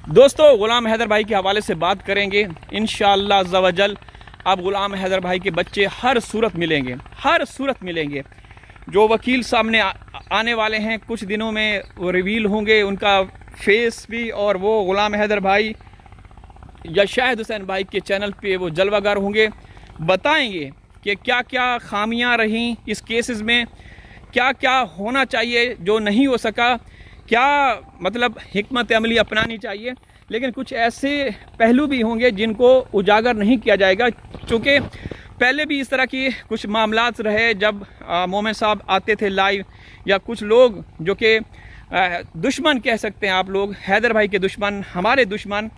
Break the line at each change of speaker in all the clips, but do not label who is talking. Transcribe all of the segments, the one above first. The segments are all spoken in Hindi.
दोस्तों गुलाम हैदर भाई के हवाले से बात करेंगे इंशाअल्लाह अज़्ज़ा वजल। अब गुलाम हैदर भाई के बच्चे हर सूरत मिलेंगे। जो वकील सामने आने वाले हैं कुछ दिनों में वो रिवील होंगे, उनका फेस भी, और वो गुलाम हैदर भाई या शाहिद हुसैन भाई के चैनल पे वो जलवागर होंगे, बताएंगे कि क्या क्या खामियां रहीं इस केसेस में, क्या क्या होना चाहिए जो नहीं हो सका, क्या मतलब हिकमत अमली अपनानी चाहिए। लेकिन कुछ ऐसे पहलू भी होंगे जिनको उजागर नहीं किया जाएगा, क्योंकि पहले भी इस तरह की कुछ मामलात रहे जब मोमिन साहब आते थे लाइव, या कुछ लोग जो कि दुश्मन कह सकते हैं आप लोग, हैदर भाई के दुश्मन, हमारे दुश्मन,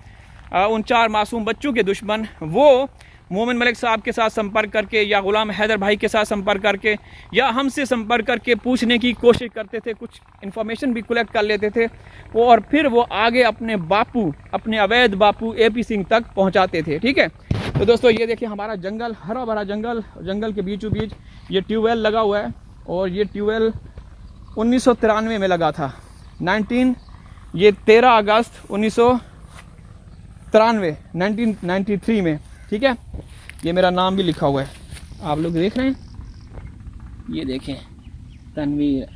उन 4 मासूम बच्चों के दुश्मन, वो मोमिन मलिक साहब के साथ संपर्क करके या गुलाम हैदर भाई के साथ संपर्क करके या हमसे संपर्क करके पूछने की कोशिश करते थे, कुछ इन्फॉर्मेशन भी कलेक्ट कर लेते थे वो, और फिर वो आगे अपने अवैध बापू AP सिंह तक पहुंचाते थे। ठीक है, तो दोस्तों ये देखिए हमारा जंगल, हरा भरा जंगल के बीचों बीच ये ट्यूबवेल लगा हुआ है, और ये ट्यूबवेल 1993 में लगा था। 13 अगस्त 1993 में। ठीक है, ये मेरा नाम भी लिखा हुआ है, आप लोग देख रहे हैं, ये देखें तनवीर।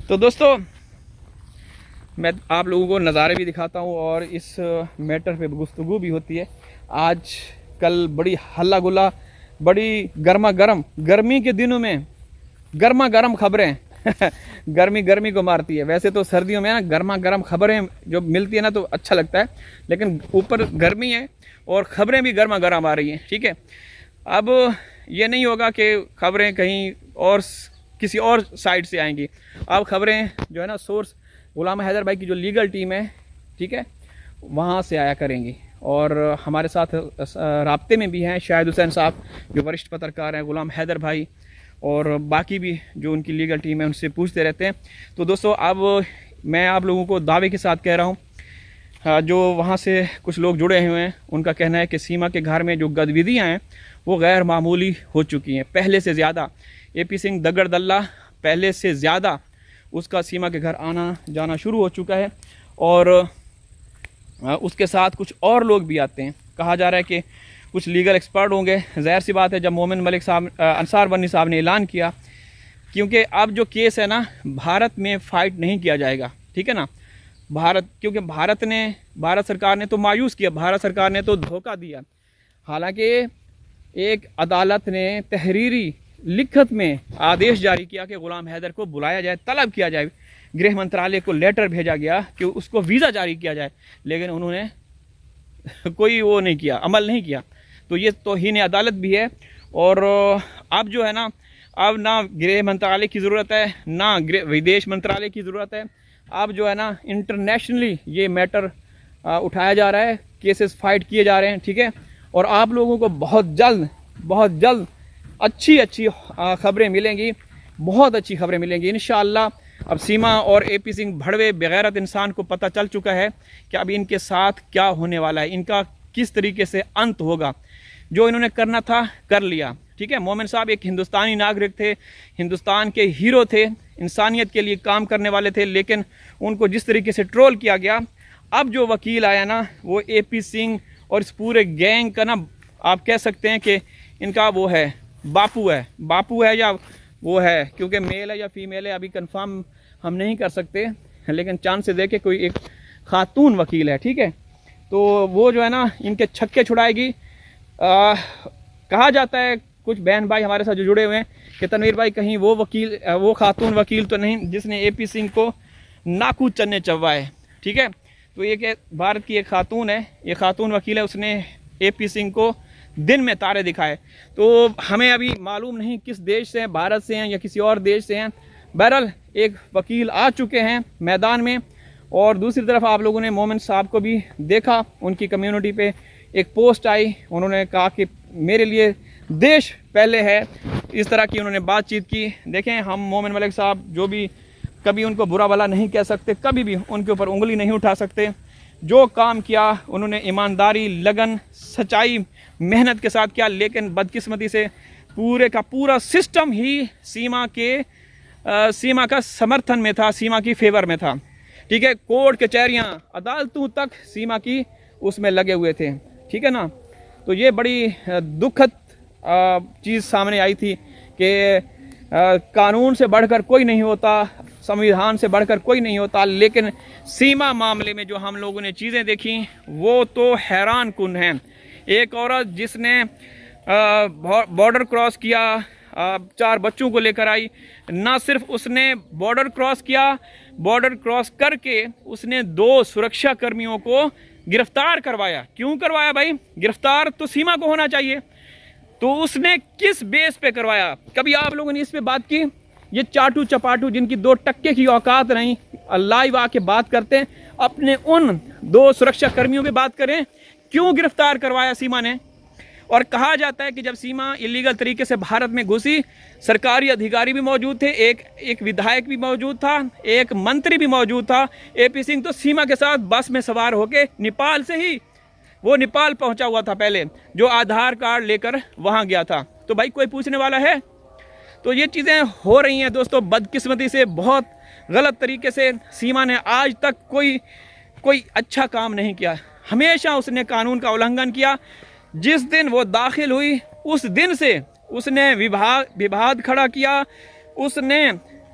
तो दोस्तों मैं आप लोगों को नज़ारे भी दिखाता हूँ और इस मैटर पे गुफ्तगू भी होती है। आज कल बड़ी हल्ला गुल्ला, बड़ी गर्मी के दिनों में गर्मा गर्म खबरें गर्मी को मारती है। वैसे तो सर्दियों में ना गर्मा गर्म खबरें जो मिलती है ना तो अच्छा लगता है, लेकिन ऊपर गर्मी है और ख़बरें भी गर्मा गर्म आ रही हैं। ठीक है, अब ये नहीं होगा कि ख़बरें कहीं और किसी और साइड से आएंगी। अब ख़बरें जो है ना सोर्स गुलाम हैदर भाई की जो लीगल टीम है, ठीक है, वहाँ से आया करेंगी। और हमारे साथ राब्ते में भी हैं शाहिद हुसैन साहब जो वरिष्ठ पत्रकार हैं, गुलाम हैदर भाई और बाकी भी जो उनकी लीगल टीम है, उनसे पूछते रहते हैं। तो दोस्तों अब मैं आप लोगों को दावे के साथ कह रहा हूँ, जो वहाँ से कुछ लोग जुड़े हुए हैं उनका कहना है कि सीमा के घर में जो गतिविधियाँ हैं वो गैर मामूली हो चुकी हैं। पहले से ज़्यादा AP सिंह दगड़दल्ला पहले से ज़्यादा उसका सीमा के घर आना जाना शुरू हो चुका है, और उसके साथ कुछ और लोग भी आते हैं। कहा जा रहा है कि कुछ लीगल एक्सपर्ट होंगे। ज़ाहिर सी बात है, जब मोमिन मलिक साहब अंसार बनी साहब ने ऐलान किया, क्योंकि अब जो केस है ना भारत में फ़ाइट नहीं किया जाएगा, ठीक है ना, क्योंकि भारत सरकार ने तो मायूस किया, भारत सरकार ने तो धोखा दिया। हालांकि एक अदालत ने तहरीरी लिखत में आदेश जारी किया कि गुलाम हैदर को बुलाया जाए, तलब किया जाए, गृह मंत्रालय को लेटर भेजा गया कि उसको वीज़ा जारी किया जाए, लेकिन उन्होंने कोई वो नहीं किया, अमल नहीं किया। तो ये तौहीन अदालत भी है। और अब जो है ना, अब ना गृह मंत्रालय की ज़रूरत है ना विदेश मंत्रालय की ज़रूरत है। अब जो है ना इंटरनेशनली ये मैटर उठाया जा रहा है, केसेस फाइट किए जा रहे हैं। ठीक है, और आप लोगों को बहुत जल्द अच्छी खबरें मिलेंगी, बहुत अच्छी खबरें मिलेंगी इंशाअल्लाह। अब सीमा और AP सिंह भड़वे बेगैरत इंसान को पता चल चुका है कि अब इनके साथ क्या होने वाला है, इनका किस तरीके से अंत होगा। जो इन्होंने करना था कर लिया। ठीक है, मोमिन साहब एक हिंदुस्तानी नागरिक थे, हिंदुस्तान के हीरो थे, इंसानियत के लिए काम करने वाले थे, लेकिन उनको जिस तरीके से ट्रोल किया गया, अब जो वकील आया ना वो AP सिंह और इस पूरे गैंग का ना आप कह सकते हैं कि इनका वो है बापू है या वो है, क्योंकि मेल है या फीमेल है अभी कंफर्म हम नहीं कर सकते, लेकिन चांस दे के कोई एक खातून वकील है। ठीक है, तो वो जो है ना इनके छक्के छुड़ाएगी। कहा जाता है कुछ बहन भाई हमारे साथ जो जुड़े हुए हैं कि तनवीर भाई कहीं वो खातून वकील तो नहीं जिसने AP सिंह को नाकू चन्ने चबवाए। ठीक है, तो ये भारत की एक खातून है, ये खातून वकील है, उसने AP सिंह को दिन में तारे दिखाए। तो हमें अभी मालूम नहीं किस देश से हैं, भारत से हैं या किसी और देश से हैं। बहरहाल एक वकील आ चुके हैं मैदान में। और दूसरी तरफ आप लोगों ने मोमिन साहब को भी देखा, उनकी कम्युनिटी पे एक पोस्ट आई, उन्होंने कहा कि मेरे लिए देश पहले है, इस तरह की उन्होंने बातचीत की। देखें, हम मोमिन मलिक साहब जो भी कभी उनको बुरा भला नहीं कह सकते, कभी भी उनके ऊपर उंगली नहीं उठा सकते। जो काम किया उन्होंने ईमानदारी, लगन, सच्चाई, मेहनत के साथ किया, लेकिन बदकिस्मती से पूरे का पूरा सिस्टम ही सीमा का समर्थन में था, सीमा की फेवर में था। ठीक है, कोर्ट कचहरियाँ अदालतों तक सीमा की उसमें लगे हुए थे, ठीक है ना। तो ये बड़ी दुखद चीज़ सामने आई थी कि कानून से बढ़कर कोई नहीं होता, संविधान से बढ़कर कोई नहीं होता, लेकिन सीमा मामले में जो हम लोगों ने चीज़ें देखी वो तो हैरान कुन हैं। एक औरत जिसने बॉर्डर क्रॉस किया, 4 बच्चों को लेकर आई, ना सिर्फ उसने बॉर्डर क्रॉस किया, बॉर्डर क्रॉस करके उसने 2 सुरक्षा कर्मियों को गिरफ्तार करवाया। क्यों करवाया भाई? गिरफ्तार तो सीमा को होना चाहिए, तो उसने किस बेस पे करवाया? कभी आप लोगों ने इस पे बात की? ये चाटू चपाटू जिनकी 2 टक्के की औकात नहीं, लाइव आके बात करते हैं, अपने उन 2 सुरक्षा कर्मियों पे बात करें, क्यों गिरफ्तार करवाया सीमा ने? और कहा जाता है कि जब सीमा इलीगल तरीके से भारत में घुसी, सरकारी अधिकारी भी मौजूद थे, एक विधायक भी मौजूद था, एक मंत्री भी मौजूद था। एपी सिंह तो सीमा के साथ बस में सवार होके नेपाल से ही, वो नेपाल पहुंचा हुआ था पहले, जो आधार कार्ड लेकर वहां गया था। तो भाई कोई पूछने वाला है? तो ये चीज़ें हो रही हैं दोस्तों, बदकिस्मती से, बहुत गलत तरीके से। सीमा ने आज तक कोई अच्छा काम नहीं किया, हमेशा उसने कानून का उल्लंघन किया। जिस दिन वो दाखिल हुई उस दिन से उसने विवाद खड़ा किया, उसने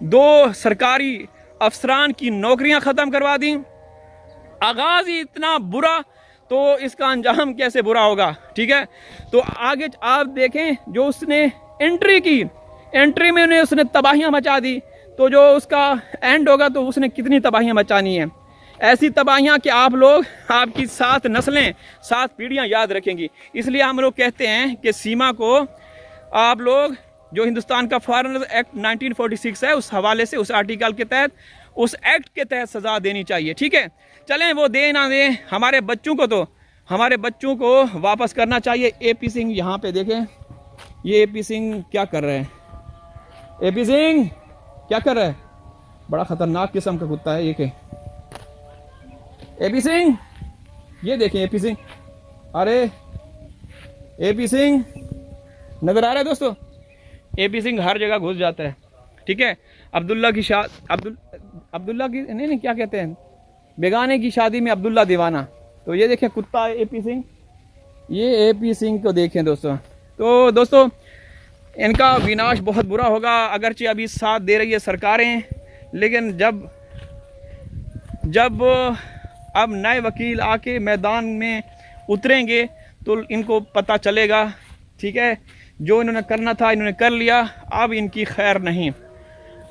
2 सरकारी अफसरान की नौकरियां ख़त्म करवा दी। आगाज़ ही इतना बुरा, तो इसका अंजाम कैसे बुरा होगा, ठीक है। तो आगे आप देखें, जो उसने एंट्री की, एंट्री में उसने तबाहियां मचा दी, तो जो उसका एंड होगा तो उसने कितनी तबाहियां मचानी है। ऐसी तबाहियां कि आप लोग, आपकी 7 नस्लें, 7 पीढ़ियां याद रखेंगी। इसलिए हम लोग कहते हैं कि सीमा को आप लोग, जो हिंदुस्तान का फॉरेनर्स एक्ट 1946 है, उस हवाले से, उस आर्टिकल के तहत, उस एक्ट के तहत सज़ा देनी चाहिए, ठीक है। चलें, वो दे ना दें, हमारे बच्चों को, तो हमारे बच्चों को वापस करना चाहिए। एपी सिंह यहाँ पे देखें, ये एपी सिंह क्या कर रहे हैं? एपी सिंह क्या कर रहा है? बड़ा खतरनाक किस्म का कुत्ता है ये के। एपी सिंह, ये देखें एपी सिंह, अरे एपी सिंह नजर आ रहा है दोस्तों? एपी सिंह हर जगह घुस जाता है, ठीक है। अब्दुल्ला की अब्दुल्ला की नहीं क्या कहते हैं, बेगाने की शादी में अब्दुल्ला दीवाना। तो ये देखें कुत्ता है एपी सिंह, ये एपी सिंह को देखें दोस्तों। तो दोस्तों, इनका विनाश बहुत बुरा होगा, अगरचे अभी साथ दे रही है सरकारें, लेकिन जब अब नए वकील आके मैदान में उतरेंगे तो इनको पता चलेगा, ठीक है। जो इन्होंने करना था इन्होंने कर लिया, अब इनकी खैर नहीं,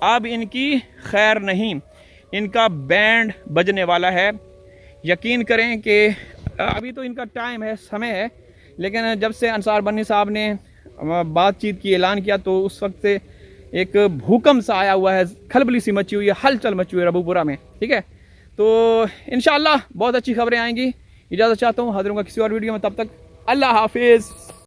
अब इनकी खैर नहीं, इनका बैंड बजने वाला है। यकीन करें कि अभी तो इनका टाइम है, समय है, लेकिन जब से अंसार बन्नी साहब ने बातचीत की, ऐलान किया, तो उस वक्त से एक भूकंप सा आया हुआ है, खलबली सी मची हुई है, हलचल मची हुई है रबूपुरा में, ठीक है। तो इंशाअल्लाह बहुत अच्छी खबरें आएंगी। इजाज़त चाहता हूँ, हाजिर होगा किसी और वीडियो में, तब तक अल्लाह हाफिज़।